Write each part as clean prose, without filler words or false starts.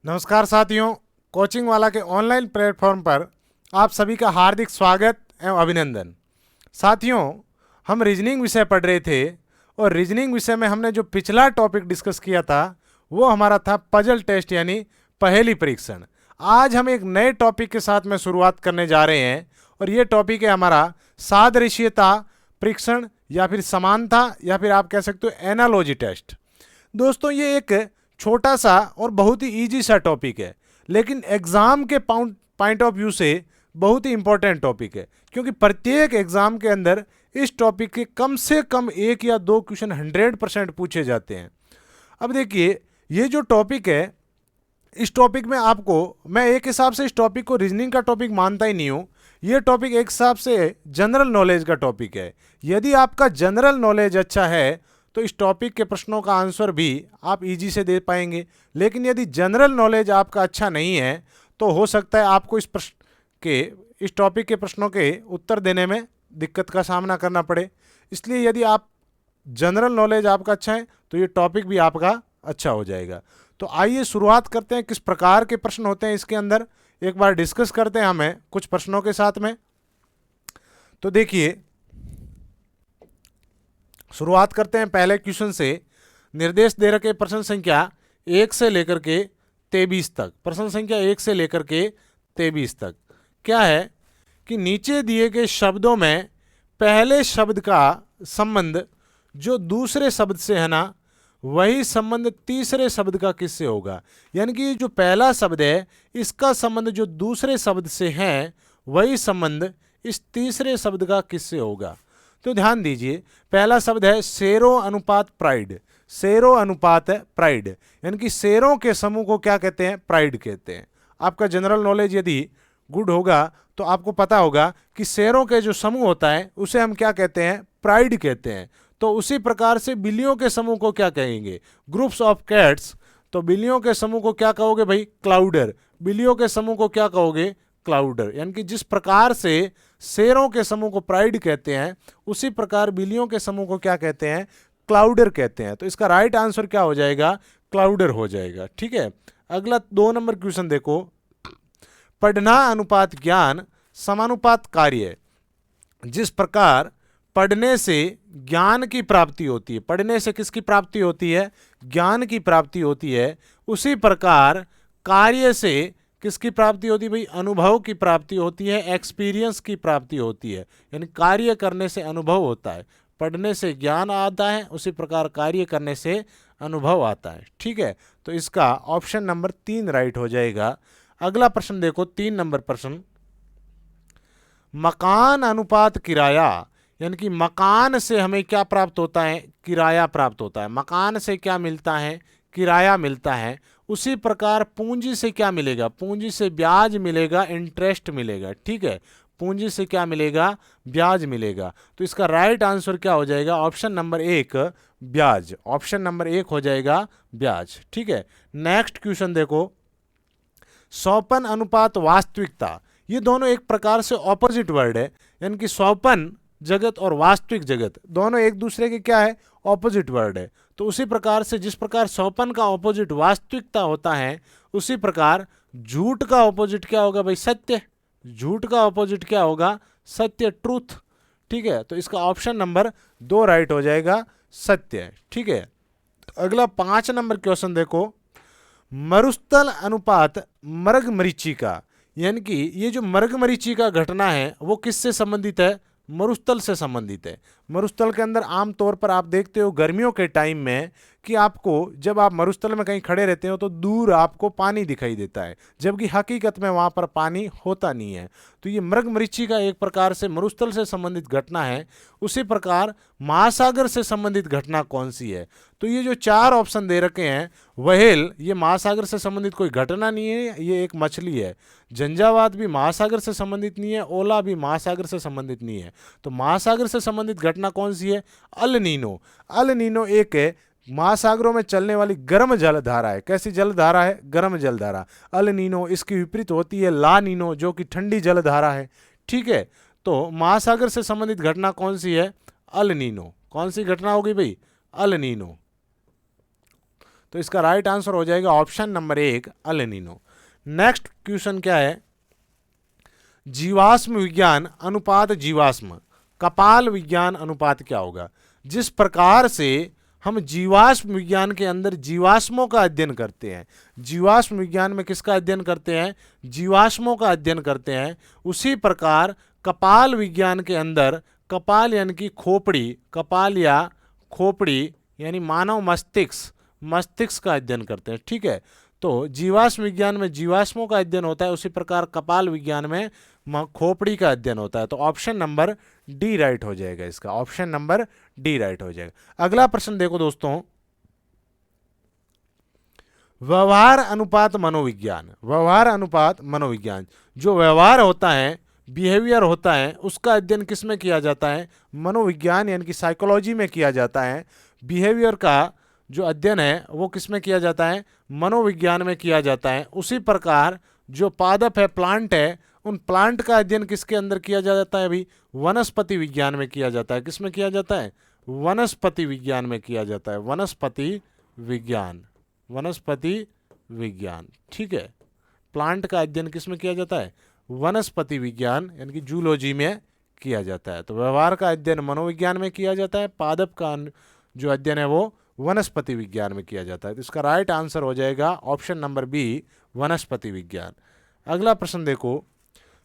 नमस्कार साथियों, कोचिंग वाला के ऑनलाइन प्लेटफॉर्म पर आप सभी का हार्दिक स्वागत एवं अभिनंदन। साथियों, हम रीजनिंग विषय पढ़ रहे थे और रीजनिंग विषय में हमने जो पिछला टॉपिक डिस्कस किया था वो हमारा था पजल टेस्ट यानी पहेली परीक्षण। आज हम एक नए टॉपिक के साथ में शुरुआत करने जा रहे हैं और ये टॉपिक है हमारा सादृश्यता परीक्षण या फिर समानता या फिर आप कह सकते हो एनालॉजी टेस्ट। दोस्तों, ये एक छोटा सा और बहुत ही इजी सा टॉपिक है, लेकिन एग्जाम के पॉइंट ऑफ व्यू से बहुत ही इंपॉर्टेंट टॉपिक है, क्योंकि प्रत्येक एग्जाम के अंदर इस टॉपिक के कम से कम 1 या 2 क्वेश्चन 100% पूछे जाते हैं। अब देखिए, ये जो टॉपिक है, इस टॉपिक में आपको मैं एक हिसाब से इस टॉपिक को रीजनिंग का टॉपिक मानता ही नहीं हूँ। ये टॉपिक एक हिसाब से जनरल नॉलेज का टॉपिक है। यदि आपका जनरल नॉलेज अच्छा है तो इस टॉपिक के प्रश्नों का आंसर भी आप इजी से दे पाएंगे, लेकिन यदि जनरल नॉलेज आपका अच्छा नहीं है तो हो सकता है आपको इस टॉपिक के प्रश्नों के उत्तर देने में दिक्कत का सामना करना पड़े। इसलिए यदि आप जनरल नॉलेज आपका अच्छा है तो ये टॉपिक भी आपका अच्छा हो जाएगा। तो आइए शुरुआत करते हैं, किस प्रकार के प्रश्न होते हैं इसके अंदर एक बार डिस्कस करते हैं हमें कुछ प्रश्नों के साथ में। तो देखिए, शुरुआत करते हैं पहले क्वेश्चन से। निर्देश दे रखे प्रश्न संख्या 1 से लेकर के 23 तक। प्रश्न संख्या 1 से लेकर के 23 तक क्या है कि नीचे दिए गए शब्दों में पहले शब्द का संबंध जो दूसरे शब्द से है ना, वही संबंध तीसरे शब्द का किससे होगा। यानी कि जो पहला शब्द है इसका संबंध जो दूसरे शब्द से है वही संबंध इस तीसरे शब्द का किससे होगा। तो ध्यान दीजिए, पहला शब्द है शेरों अनुपात प्राइड। शेरों अनुपात है प्राइड, यानी कि शेरों के समूह को क्या कहते हैं, प्राइड कहते हैं। आपका जनरल नॉलेज यदि गुड होगा तो आपको पता होगा कि शेरों के जो समूह होता है उसे हम क्या कहते हैं, प्राइड कहते हैं। तो उसी प्रकार से बिल्लियों के समूह को क्या कहेंगे, ग्रुप्स ऑफ कैट्स। तो बिल्लियों के समूह को क्या कहोगे भाई, क्लाउडर। बिल्लियों के समूह को क्या कहोगे, क्लाउडर। यानी कि जिस प्रकार से शेरों के समूह को प्राइड कहते हैं उसी प्रकार बिल्लियों के समूह को क्या कहते हैं, क्लाउडर कहते हैं। तो इसका राइट आंसर क्या हो जाएगा, क्लाउडर हो जाएगा। ठीक है, अगला 2 नंबर क्वेश्चन देखो। पढ़ना अनुपात ज्ञान समानुपात कार्य। जिस प्रकार पढ़ने से ज्ञान की प्राप्ति होती है, पढ़ने से किसकी प्राप्ति होती है, ज्ञान की प्राप्ति होती है, उसी प्रकार कार्य से किसकी प्राप्ति होती है भाई, अनुभव की प्राप्ति होती है, एक्सपीरियंस की प्राप्ति होती है। यानी कार्य करने से अनुभव होता है। पढ़ने से ज्ञान आता है, उसी प्रकार कार्य करने से अनुभव आता है। ठीक है, तो इसका ऑप्शन नंबर 3 राइट हो जाएगा। अगला प्रश्न देखो, 3 नंबर प्रश्न। मकान अनुपात किराया। यानी कि मकान से हमें क्या प्राप्त होता है, किराया प्राप्त होता है। मकान से क्या मिलता है, किराया मिलता है। उसी प्रकार पूंजी से क्या मिलेगा, पूंजी से ब्याज मिलेगा, इंटरेस्ट मिलेगा। ठीक है, पूंजी से क्या मिलेगा, ब्याज मिलेगा। तो इसका राइट आंसर क्या हो जाएगा, ऑप्शन नंबर 1 ब्याज। ऑप्शन नंबर 1 हो जाएगा ब्याज। ठीक है, नेक्स्ट क्वेश्चन देखो। स्वपन अनुपात वास्तविकता। ये दोनों एक प्रकार से ऑपोजिट वर्ड है। यानी कि स्वपन जगत और वास्तविक जगत दोनों एक दूसरे के क्या है, ऑपोजिट वर्ड है। तो उसी प्रकार से जिस प्रकार स्वपन का ऑपोजिट वास्तविकता होता है, उसी प्रकार झूठ का ऑपोजिट क्या होगा भाई, सत्य। झूठ का ऑपोजिट क्या होगा, सत्य, ट्रूथ। ठीक है, तो इसका ऑप्शन नंबर 2 राइट हो जाएगा, सत्य। ठीक है, अगला 5 नंबर क्वेश्चन देखो। मरुस्थल अनुपात मृगमरीचिका। यानी कि ये जो मृगमरीचिका घटना है वो किससे संबंधित है, मरुस्थल से संबंधित है। मरुस्थल के अंदर आमतौर पर आप देखते हो गर्मियों के टाइम में कि आपको जब आप मरुस्थल में कहीं खड़े रहते हो तो दूर आपको पानी दिखाई देता है, जबकि हकीकत में वहाँ पर पानी होता नहीं है। तो ये मृगमरीचिका एक प्रकार से मरुस्थल से संबंधित घटना है। उसी प्रकार महासागर से संबंधित घटना कौन सी है। तो ये जो 4 ऑप्शन दे रखे हैं, व्हेल ये महासागर से संबंधित कोई घटना नहीं है, ये एक मछली है। झंझावात भी महासागर से संबंधित नहीं है, ओला भी महासागर से संबंधित नहीं है। तो महासागर से संबंधित घटना कौन सी है, अल नीनो। अल नीनो एक है महासागरों में चलने वाली गर्म जलधारा है। कैसी जलधारा है, गर्म जलधारा। अल नीनो इसकी विपरीत होती है ला नीनो, जो कि ठंडी जलधारा है। ठीक है, तो महासागर से संबंधित घटना कौन सी है, अल नीनो। कौन सी घटना होगी भाई, अल नीनो। तो इसका राइट आंसर हो जाएगा option number 1 El Nino. Next question क्या है, जीवाश्म विज्ञान अनुपात जीवाश्म, कपाल विज्ञान अनुपात क्या होगा। जिस प्रकार से हम जीवाश्म विज्ञान के अंदर जीवाश्मों का अध्ययन करते हैं, जीवाश्म विज्ञान में किसका अध्ययन करते हैं, जीवाश्मों का अध्ययन करते हैं, उसी प्रकार कपाल विज्ञान के अंदर कपाल यानी कि खोपड़ी, कपाल या खोपड़ी यानी मानव मस्तिष्क, मस्तिष्क का अध्ययन करते हैं। ठीक है, तो जीवाश्म विज्ञान में जीवाश्मों का अध्ययन होता है, उसी प्रकार कपाल विज्ञान में खोपड़ी का अध्ययन होता है। तो ऑप्शन नंबर डी राइट हो जाएगा, इसका ऑप्शन नंबर डी राइट हो जाएगा। अगला प्रश्न देखो दोस्तों, व्यवहार अनुपात मनोविज्ञान, व्यवहार अनुपात मनोविज्ञान, जो व्यवहार होता है, बिहेवियर होता है, उसका अध्ययन किस में किया जाता है, मनोविज्ञान यानी कि साइकोलॉजी में किया जाता है। बिहेवियर का जो अध्ययन है वो किस में किया जाता है, मनोविज्ञान में किया जाता है। उसी प्रकार जो पादप है, प्लांट है, उन प्लांट का अध्ययन किसके अंदर किया जाता है, अभी वनस्पति विज्ञान में किया जाता है। किस में किया जाता है, वनस्पति विज्ञान में किया जाता है, वनस्पति विज्ञान, वनस्पति विज्ञान। ठीक है, प्लांट का अध्ययन किस में किया जाता है, वनस्पति विज्ञान यानी कि जूलॉजी में किया जाता है। तो व्यवहार का अध्ययन मनोविज्ञान में किया जाता है, पादप का जो अध्ययन है वो वनस्पति विज्ञान में किया जाता है। तो इसका राइट आंसर हो जाएगा ऑप्शन नंबर बी वनस्पति विज्ञान। अगला प्रश्न देखो,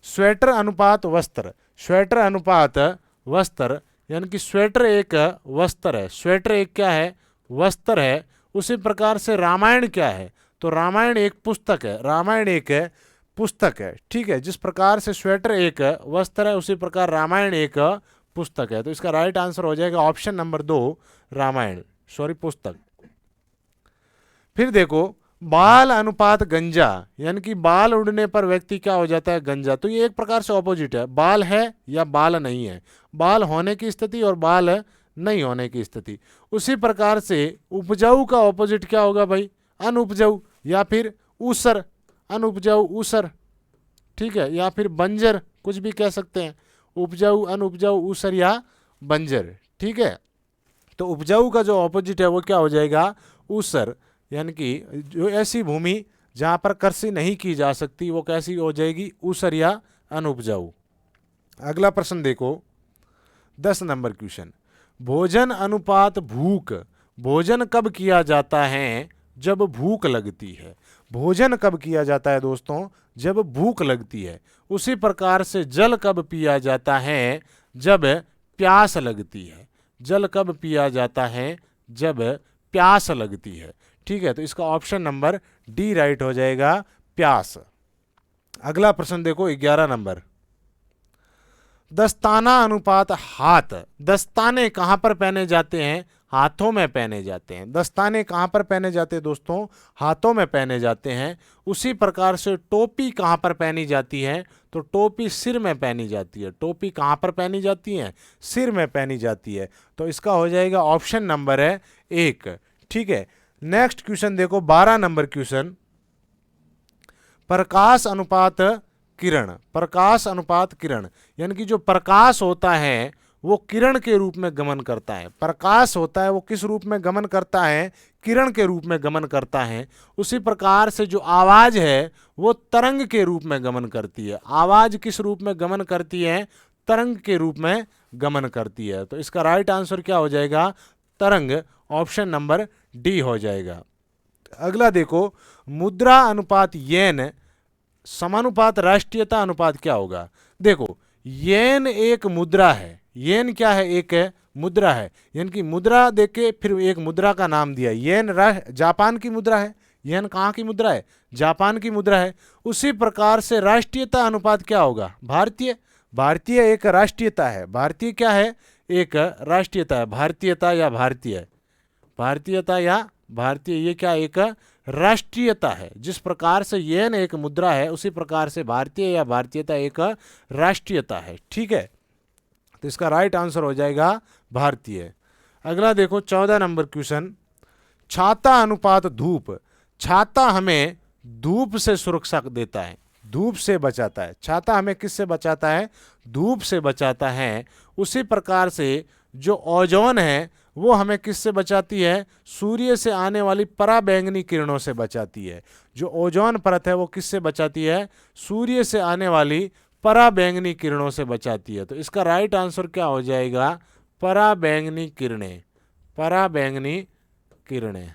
स्वेटर अनुपात वस्त्र, स्वेटर अनुपात वस्त्र यानी कि स्वेटर एक वस्त्र है, स्वेटर एक क्या है, वस्त्र है। उसी प्रकार से रामायण क्या है, तो रामायण एक पुस्तक है, रामायण एक पुस्तक है। ठीक है, जिस प्रकार से स्वेटर एक वस्त्र है, उसी प्रकार रामायण एक पुस्तक है। तो इसका राइट आंसर हो जाएगा ऑप्शन नंबर 2 रामायण, सॉरी पुस्तक। फिर देखो, बाल अनुपात गंजा यानी कि बाल उड़ने पर व्यक्ति क्या हो जाता है, गंजा। तो ये एक प्रकार से ऑपोजिट है, बाल है या बाल नहीं है, बाल होने की स्थिति और बाल नहीं होने की स्थिति। उसी प्रकार से उपजाऊ का ऑपोजिट क्या होगा भाई, अनुपजाऊ या फिर ऊसर, अनुपजाऊ ऊसर। ठीक है, या फिर बंजर, कुछ भी कह सकते हैं, उपजाऊ, अनुपजाऊ, ऊसर या बंजर। ठीक है, तो उपजाऊ का जो ऑपोजिट है वो क्या हो जाएगा, ऊसर, यानी कि जो ऐसी भूमि जहाँ पर कृषि नहीं की जा सकती वो कैसी हो जाएगी, ऊसर या अनुपजाऊ। अगला प्रश्न देखो, 10 नंबर क्वेश्चन, भोजन अनुपात भूख, भोजन कब किया जाता है, जब भूख लगती है। भोजन कब किया जाता है दोस्तों, जब भूख लगती है। उसी प्रकार से जल कब पिया जाता है, जब प्यास लगती है। जल कब पिया जाता है, जब प्यास लगती है। ठीक है, तो इसका ऑप्शन नंबर डी राइट हो जाएगा, प्यास। अगला प्रश्न देखो, 11 नंबर, दस्ताना अनुपात हाथ, दस्ताने कहां पर पहने जाते हैं, हाथों में पहने जाते हैं। दस्ताने कहां पर पहने जाते हैं दोस्तों, हाथों में पहने जाते हैं। उसी प्रकार से टोपी कहां पर पहनी जाती है, तो टोपी सिर में पहनी जाती है। टोपी कहां पर पहनी जाती है, सिर में पहनी जाती है। तो इसका हो जाएगा ऑप्शन नंबर है 1। ठीक है, नेक्स्ट क्वेश्चन देखो, 12 नंबर क्वेश्चन, प्रकाश अनुपात किरण, प्रकाश अनुपात किरण यानी कि जो प्रकाश होता है वो किरण के रूप में गमन करता है। प्रकाश होता है वो किस रूप में गमन करता है, किरण के रूप में गमन करता है। उसी प्रकार से जो आवाज है वो तरंग के रूप में गमन करती है। आवाज किस रूप में गमन करती है, तरंग के रूप में गमन करती है। तो इसका राइट आंसर क्या हो जाएगा, तरंग, ऑप्शन नंबर डी हो जाएगा। अगला देखो, मुद्रा अनुपात येन समानुपात राष्ट्रीयता अनुपात क्या होगा। देखो, येन एक मुद्रा है, येन क्या है, एक मुद्रा है, यानी कि मुद्रा देके फिर एक मुद्रा का नाम दिया। येन जापान की मुद्रा है, येन कहाँ की मुद्रा है, जापान की मुद्रा है। उसी प्रकार से राष्ट्रीयता अनुपात क्या होगा, भारतीय, भारतीय एक राष्ट्रीयता है। भारतीय क्या है, एक राष्ट्रीयता है। भारतीयता या भारतीय, भारतीयता या भारतीय, ये क्या एक राष्ट्रीयता है। जिस प्रकार से येन एक मुद्रा है उसी प्रकार से भारतीय या भारतीयता एक राष्ट्रीयता है। ठीक है, तो इसका राइट आंसर हो जाएगा भारतीय। अगला देखो, 14 नंबर क्वेश्चन, छाता अनुपात धूप, छाता हमें धूप से सुरक्षा देता है, धूप से बचाता है। छाता हमें किससे बचाता है, धूप से बचाता है। उसी प्रकार से जो ओजोन है वो हमें किससे बचाती है? सूर्य से आने वाली पराबैंगनी किरणों से बचाती है। जो ओजोन परत है वो किससे बचाती है? सूर्य से आने वाली पराबैंगनी किरणों से बचाती है। तो इसका राइट आंसर क्या हो जाएगा? पराबैंगनी किरणें, पराबैंगनी किरणें।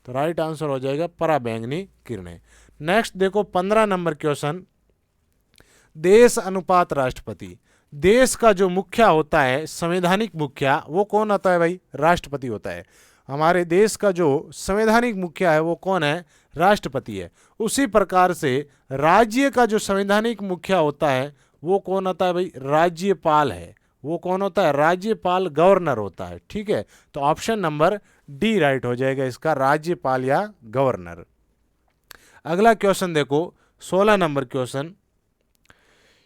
तो राइट आंसर हो जाएगा पराबैंगनी किरणें। नेक्स्ट देखो 15 नंबर क्वेश्चन, देश अनुपात राष्ट्रपति। देश का जो मुखिया होता है, संवैधानिक मुखिया, वो कौन होता है भाई? राष्ट्रपति होता है। हमारे देश का जो संवैधानिक मुखिया है वो कौन है? राष्ट्रपति है। उसी प्रकार से राज्य का जो संवैधानिक मुखिया होता है वो कौन होता है भाई? राज्यपाल है। वो कौन होता है? राज्यपाल, गवर्नर होता है। ठीक है, तो ऑप्शन नंबर डी राइट हो जाएगा इसका, राज्यपाल या गवर्नर। अगला क्वेश्चन देखो 16 नंबर क्वेश्चन,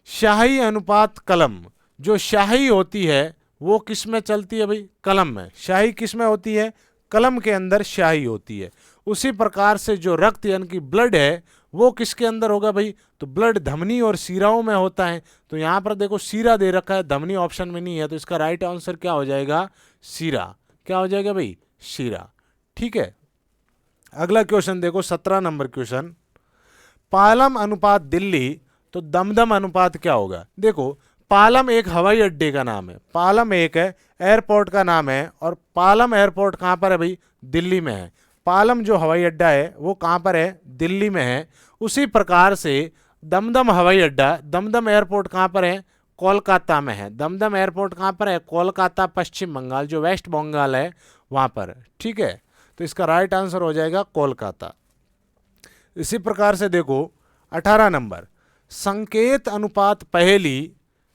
शाही अनुपात कलम। जो शाही होती है वो किस में चलती है भाई? कलम में। शाही किस में होती है? कलम के अंदर शाही होती है। उसी प्रकार से जो रक्त यानी कि ब्लड है वो किसके अंदर होगा भाई? तो ब्लड धमनी और सीराओं में होता है। तो यहां पर देखो सीरा दे रखा है, धमनी ऑप्शन में नहीं है, तो इसका राइट आंसर क्या हो जाएगा? सीरा। क्या हो जाएगा भाई? सीरा। ठीक है, अगला क्वेश्चन देखो 17 नंबर क्वेश्चन, पालम अनुपात दिल्ली तो दमदम अनुपात क्या होगा? देखो पालम एक हवाई अड्डे का नाम है, पालम एक एयरपोर्ट का नाम है, और पालम एयरपोर्ट कहाँ पर है भाई? दिल्ली में है। पालम जो हवाई अड्डा है वो कहाँ पर है? दिल्ली में है। उसी प्रकार से दमदम हवाई अड्डा, दमदम एयरपोर्ट कहाँ पर है? कोलकाता में है। दमदम एयरपोर्ट कहाँ पर है? कोलकाता, पश्चिम बंगाल, जो वेस्ट बंगाल है वहाँ पर। ठीक है, तो इसका राइट आंसर हो जाएगा कोलकाता। इसी प्रकार से देखो 18 नंबर, संकेत अनुपात पहेली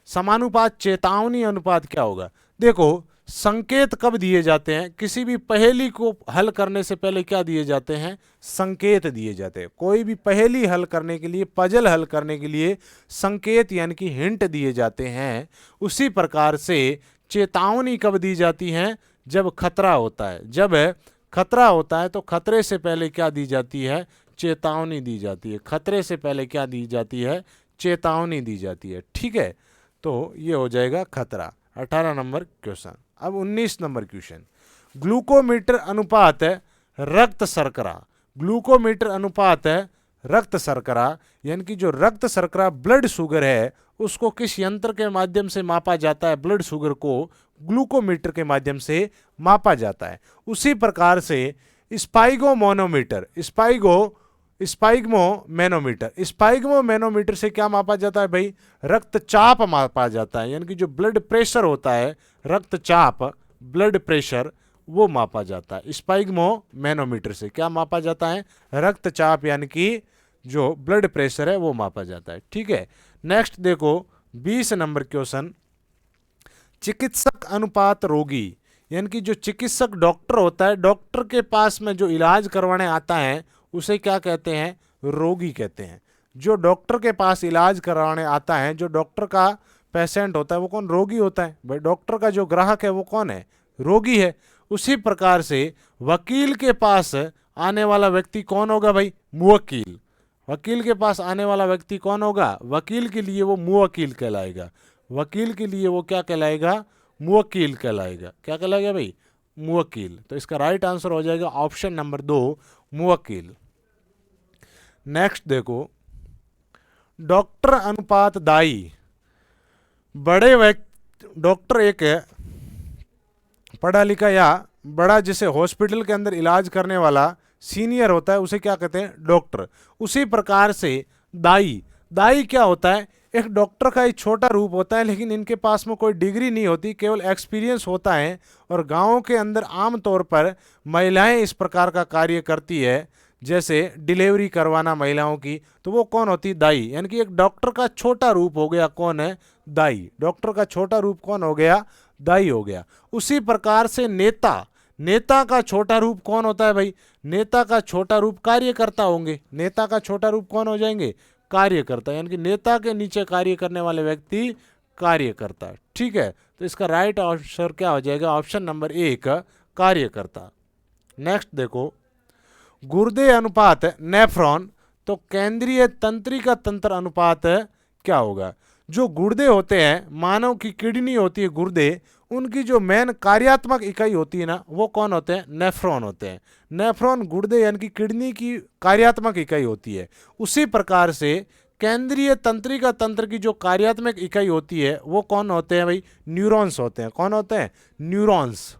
समानुपात चेतावनी अनुपात क्या होगा? देखो संकेत कब दिए जाते हैं? किसी भी पहेली को हल करने से पहले क्या दिए जाते हैं? संकेत दिए जाते हैं। कोई भी पहेली हल करने के लिए, पजल हल करने के लिए संकेत यानी कि हिंट दिए जाते हैं। उसी प्रकार से चेतावनी कब दी जाती है? जब खतरा होता है। जब खतरा होता है तो खतरे से पहले क्या दी जाती है? चेतावनी दी जाती है। खतरे से पहले क्या दी जाती है? चेतावनी दी जाती है। ठीक है, तो ये हो जाएगा खतरा। 18 नंबर क्वेश्चन। अब 19 नंबर क्वेश्चन, ग्लूकोमीटर अनुपात रक्त शर्करा। ग्लूकोमीटर अनुपात रक्त शर्करा यानी कि जो रक्त शर्करा ब्लड शुगर है उसको किस यंत्र के माध्यम से मापा जाता है? ब्लड शुगर को ग्लूकोमीटर के माध्यम से मापा जाता है। उसी प्रकार से स्पाइगोमोनोमीटर, स्पाइगमोमैनोमीटर से क्या मापा जाता है भाई? रक्तचाप मापा जाता है। यानी कि जो ब्लड प्रेशर होता है, रक्तचाप, ब्लड प्रेशर, वो मापा जाता है। स्पाइगमोमैनोमीटर से क्या मापा जाता है? रक्तचाप यानी कि जो ब्लड प्रेशर है वो मापा जाता है। ठीक है, नेक्स्ट देखो 20 नंबर क्वेश्चन, चिकित्सक अनुपात रोगी। यानी कि जो चिकित्सक डॉक्टर होता है, डॉक्टर के पास में जो इलाज करवाने आता है उसे क्या कहते हैं? रोगी कहते हैं। जो डॉक्टर के पास इलाज करवाने आता है, जो डॉक्टर का पेशेंट होता है वो कौन? रोगी होता है। भाई डॉक्टर का जो ग्राहक है वो कौन है? रोगी है। उसी प्रकार से वकील के पास आने वाला व्यक्ति कौन होगा भाई? मुवक्किल। वकील के पास आने वाला व्यक्ति कौन होगा? वकील के लिए वो मुवक्किल कहलाएगा। वकील के लिए वो क्या कहलाएगा? मुवक्किल कहलाएगा। क्या कहलाएगा भाई? मुवक्किल। तो इसका राइट आंसर हो जाएगा ऑप्शन नंबर 2, मुवक्किल। नेक्स्ट देखो, डॉक्टर अनुपात दाई। बड़े व्यक्ति, डॉक्टर एक पढ़ा लिखा या बड़ा जिसे हॉस्पिटल के अंदर इलाज करने वाला सीनियर होता है उसे क्या कहते हैं? डॉक्टर। उसी प्रकार से दाई, दाई क्या होता है? एक डॉक्टर का एक छोटा रूप होता है, लेकिन इनके पास में कोई डिग्री नहीं होती, केवल एक्सपीरियंस होता है। और गाँव के अंदर आम तौर पर महिलाएं इस प्रकार का कार्य करती है, जैसे डिलीवरी करवाना महिलाओं की, तो वो कौन होती? दाई। यानी कि एक डॉक्टर का छोटा रूप हो गया, कौन है? दाई। डॉक्टर का छोटा रूप कौन हो गया? दाई हो गया। उसी प्रकार से नेता, नेता का छोटा रूप कौन होता है भाई? नेता का छोटा रूप कार्यकर्ता होंगे। नेता का छोटा रूप कौन हो जाएंगे? कार्यकर्ता। यानी कि नेता के नीचे कार्य करने वाले व्यक्ति कार्यकर्ता। ठीक है, तो इसका राइट आंसर क्या हो जाएगा? ऑप्शन नंबर 1, कार्यकर्ता। नेक्स्ट देखो, गुर्दे अनुपात नेफ्रॉन तो केंद्रीय तंत्रिका तंत्र अनुपात क्या होगा? जो गुर्दे होते हैं, मानव की किडनी होती है गुर्दे, उनकी जो मेन कार्यात्मक इकाई होती है ना, वो कौन होते हैं? नेफ्रॉन होते हैं। नेफ्रॉन गुर्दे यानी कि किडनी की कार्यात्मक इकाई होती है। उसी प्रकार से केंद्रीय तंत्रिका तंत्र की जो कार्यात्मक इकाई होती है वो कौन होते हैं भाई? न्यूरॉन्स होते हैं। कौन होते हैं? न्यूरॉन्स।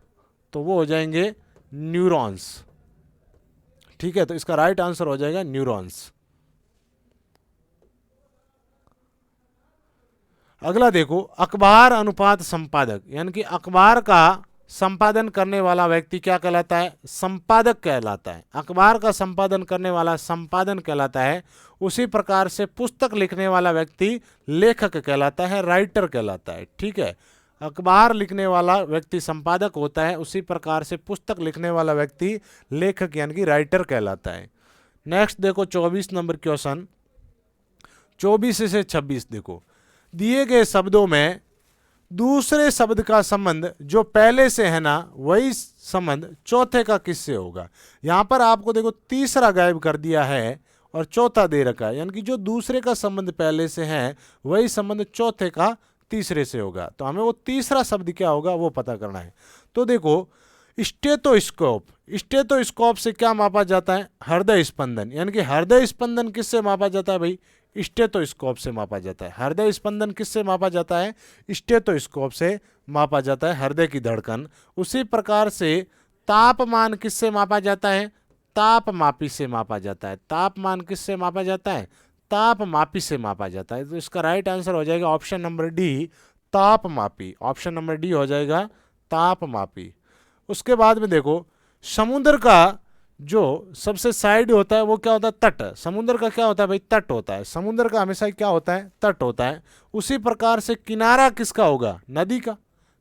तो वो हो जाएंगे न्यूरॉन्स। ठीक है, तो इसका राइट आंसर हो जाएगा न्यूरॉन्स। अगला देखो, अखबार अनुपात संपादक, यानी कि अखबार का संपादन करने वाला व्यक्ति क्या कहलाता है? संपादक कहलाता है। अखबार का संपादन करने वाला संपादन कहलाता है। उसी प्रकार से पुस्तक लिखने वाला व्यक्ति लेखक कहलाता है, राइटर कहलाता है। ठीक है, अखबार लिखने वाला व्यक्ति संपादक होता है, उसी प्रकार से पुस्तक लिखने वाला व्यक्ति लेखक यानी कि राइटर कहलाता है। नेक्स्ट देखो 24 नंबर क्वेश्चन, 24 से 26 देखो, दिए गए शब्दों में दूसरे शब्द का संबंध जो पहले से है ना, वही संबंध चौथे का किससे होगा? यहां पर आपको देखो तीसरा गायब कर दिया है और चौथा दे रखा है, यानी कि जो दूसरे का संबंध पहले से है वही संबंध चौथे का तीसरे से होगा। तो हमें वो तीसरा शब्द क्या होगा वो पता करना है। तो देखो, स्टेथोस्कोप, स्टेथोस्कोप से क्या मापा जाता है? हृदय स्पंदन। यानी कि हृदय स्पंदन किससे मापा जाता है भाई? स्टेथोस्कोप से मापा जाता है। हृदय स्पंदन किससे मापा जाता है? स्टेथोस्कोप से मापा जाता है, हृदय की धड़कन। उसी प्रकार से तापमान किससे मापा जाता है? तापमापी से मापा जाता है। तापमान किससे मापा जाता है? तापमापी से मापा जाता है। तो इसका राइट आंसर हो जाएगा ऑप्शन नंबर डी, तापमापी। ऑप्शन नंबर डी हो जाएगा तापमापी। उसके बाद में देखो, समुद्र का जो सबसे साइड होता है वो क्या होता है? तट। समुद्र का क्या होता है भाई? तट होता है। समुद्र का हमेशा क्या होता है? तट होता है। उसी प्रकार से किनारा किसका होगा? नदी का।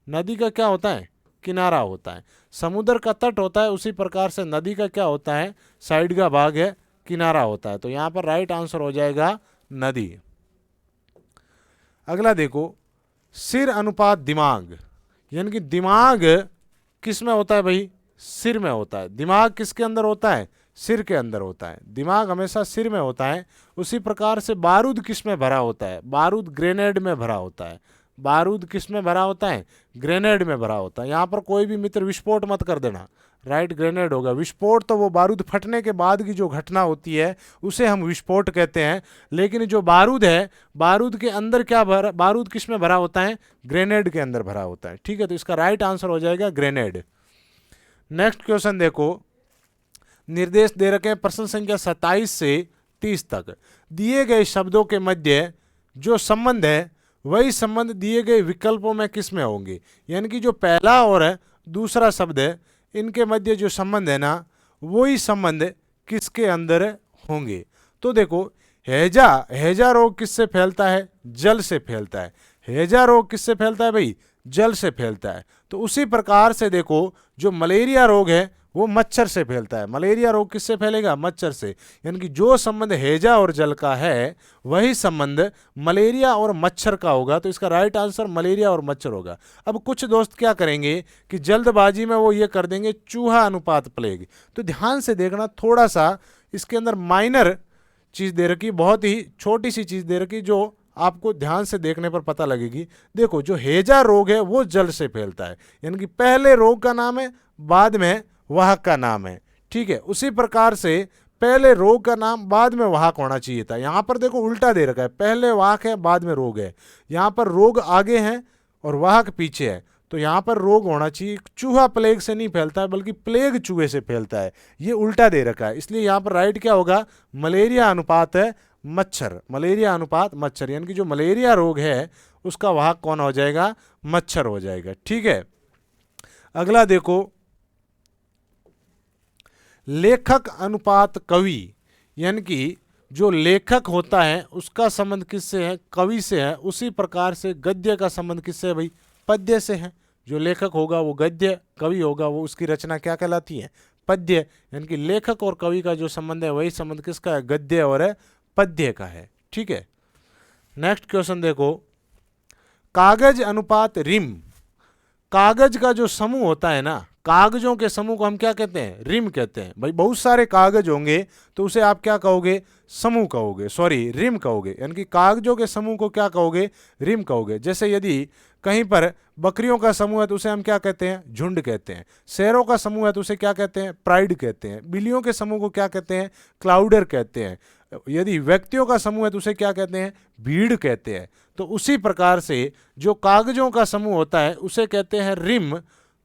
नदी का क्या होता है? किनारा होता है। समुद्र का तट होता है, उसी प्रकार से नदी का क्या होता है? साइड का भाग है, किनारा होता है। तो यहां पर राइट आंसर हो जाएगा नदी। अगला देखो, सिर अनुपात दिमाग, यानी कि दिमाग किस में होता है भाई? सिर में होता है। दिमाग किसके अंदर होता है? सिर के अंदर होता है। दिमाग हमेशा सिर में होता है। उसी प्रकार से बारूद किस में भरा होता है? बारूद ग्रेनेड में भरा होता है। बारूद किस में भरा होता है? ग्रेनेड में भरा होता है। यहाँ पर कोई भी मित्र विस्फोट मत कर देना, राइट, ग्रेनेड होगा। विस्फोट तो वो बारूद फटने के बाद की जो घटना होती है उसे हम विस्फोट कहते हैं, लेकिन जो बारूद है, बारूद के अंदर क्या भरा? बारूद किस में भरा होता है? ग्रेनेड के अंदर भरा होता है। ठीक है, तो इसका राइट आंसर हो जाएगा ग्रेनेड। नेक्स्ट क्वेश्चन देखो, निर्देश दे रखे हैं प्रश्न संख्या 27 से 30 तक। दिए गए शब्दों के मध्य जो संबंध है वही संबंध दिए गए विकल्पों में किस में होंगे? यानी कि जो पहला और दूसरा शब्द है, इनके मध्य जो संबंध है ना, वही संबंध किसके अंदर होंगे? तो देखो, हैजा, हैजा रोग किससे फैलता है? जल से फैलता है। हैजा रोग किससे फैलता है भाई? जल से फैलता है। तो उसी प्रकार से देखो, जो मलेरिया रोग है वो मच्छर से फैलता है। मलेरिया रोग किससे फैलेगा? मच्छर से। यानी कि जो संबंध हैजा और जल का है वही संबंध मलेरिया और मच्छर का होगा। तो इसका राइट आंसर मलेरिया और मच्छर होगा। अब कुछ दोस्त क्या करेंगे कि जल्दबाजी में वो ये कर देंगे चूहा अनुपात प्लेग। तो ध्यान से देखना, थोड़ा सा इसके अंदर माइनर चीज़ दे रखी, बहुत ही छोटी सी चीज़ दे रखी, जो आपको ध्यान से देखने पर पता लगेगी। देखो, जो हैजा रोग है वो जल से फैलता है, यानी कि पहले रोग का नाम है, बाद में वाहक का नाम है। ठीक है, उसी प्रकार से पहले रोग का नाम, बाद में वाहक होना चाहिए था। यहाँ पर देखो उल्टा दे रखा है, पहले वाहक है बाद में रोग है। यहाँ पर रोग आगे है और वाहक पीछे है। तो यहाँ पर रोग होना चाहिए। चूहा प्लेग से नहीं फैलता है, बल्कि प्लेग चूहे से फैलता है। ये उल्टा दे रखा है, इसलिए यहाँ पर राइट क्या होगा? मलेरिया अनुपात है मच्छर। मलेरिया अनुपात मच्छर, यानी कि जो मलेरिया रोग है उसका वाहक कौन हो जाएगा? मच्छर हो जाएगा। ठीक है, अगला देखो, लेखक अनुपात कवि, यानी कि जो लेखक होता है उसका संबंध किससे है? कवि से है। उसी प्रकार से गद्य का संबंध किससे है भाई? पद्य से है। जो लेखक होगा वो गद्य, कवि होगा वो उसकी रचना क्या कहलाती है? पद्य। यानी कि लेखक और कवि का जो संबंध है वही संबंध किसका है? गद्य और पद्य का है। ठीक है, नेक्स्ट क्वेश्चन देखो, कागज अनुपात रिम। कागज का जो समूह होता है ना, कागजों के समूह को हम क्या कहते हैं? रिम कहते हैं। भाई बहुत सारे कागज होंगे तो उसे आप क्या कहोगे? समूह कहोगे, सॉरी रिम कहोगे। यानी कि कागजों के समूह को क्या कहोगे? रिम कहोगे। जैसे यदि कहीं पर बकरियों का समूह है तो उसे हम क्या कहते हैं? झुंड कहते हैं। शेरों का समूह है तो उसे क्या कहते हैं? प्राइड कहते हैं। बिल्लियों के समूह को क्या कहते हैं? क्लाउडर कहते हैं। यदि व्यक्तियों का समूह है तो उसे क्या कहते हैं? भीड़ कहते हैं। तो उसी प्रकार से जो कागजों का समूह होता है उसे कहते हैं रिम।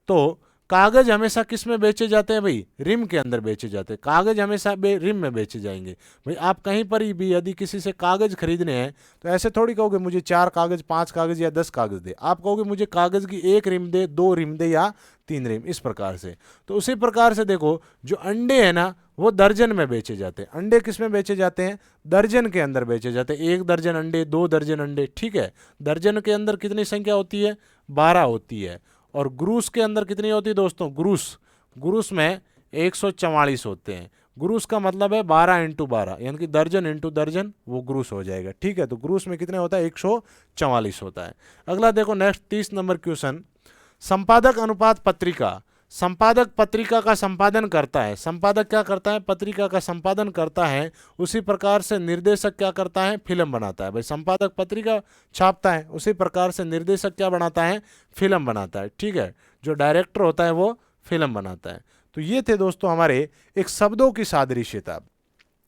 तो कागज हमेशा किस में बेचे जाते हैं भाई? रिम के अंदर बेचे जाते हैं। कागज हमेशा रिम में बेचे जाएंगे। भाई आप कहीं पर ही भी यदि किसी से कागज खरीदने हैं तो ऐसे थोड़ी कहोगे मुझे 4 कागज, 5 कागज या 10 कागज दे। आप कहोगे मुझे कागज की 1 रिम दे, 2 रिम दे या 3 रिम, इस प्रकार से। तो उसी प्रकार से देखो जो अंडे हैं ना वो दर्जन में बेचे जाते हैं। अंडे किस में बेचे जाते हैं? दर्जन के अंदर बेचे जाते हैं। 1 दर्जन अंडे, 2 दर्जन अंडे, ठीक है। दर्जन के अंदर कितनी संख्या होती है? 12 होती है। और ग्रूस के अंदर कितनी होती है दोस्तों? ग्रूस में 144 होते हैं। ग्रूस का मतलब है 12 इंटू 12, यानी कि दर्जन इंटू दर्जन वो ग्रूस हो जाएगा, ठीक है। तो ग्रूस में कितने होता है? 144 होता है। अगला देखो नेक्स्ट 30 नंबर क्वेश्चन। संपादक अनुपात पत्रिका। संपादक पत्रिका का संपादन करता है। संपादक क्या करता है? पत्रिका का संपादन करता है। उसी प्रकार से निर्देशक क्या करता है? फिल्म बनाता है। भाई संपादक पत्रिका छापता है, उसी प्रकार से निर्देशक क्या बनाता है? फिल्म बनाता है, ठीक है। जो डायरेक्टर होता है वो फिल्म बनाता है। तो ये थे दोस्तों हमारे एक शब्दों की सादृश्यता,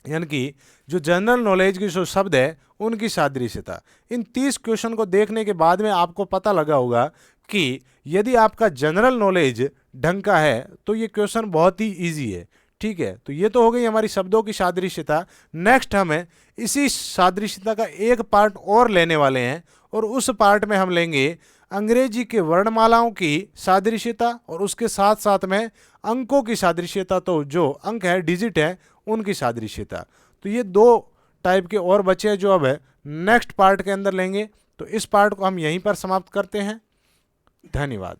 यानी कि जो जनरल नॉलेज की जो शब्द है उनकी सादृश्यता। इन 30 क्वेश्चन को देखने के बाद में आपको पता लगा होगा कि यदि आपका जनरल नॉलेज ढंग का है तो ये क्वेश्चन बहुत ही इजी है, ठीक है। तो ये तो हो गई हमारी शब्दों की सादृश्यता। नेक्स्ट हमें इसी सादृश्यता का एक पार्ट और लेने वाले हैं और उस पार्ट में हम लेंगे अंग्रेजी के वर्णमालाओं की सादृश्यता और उसके साथ साथ में अंकों की सादृश्यता। तो जो अंक है, डिजिट है, उनकी सादृश्यता। तो ये 2 टाइप के और बचे हैं जो अब नेक्स्ट पार्ट के अंदर लेंगे। तो इस पार्ट को हम यहीं पर समाप्त करते हैं। धन्यवाद।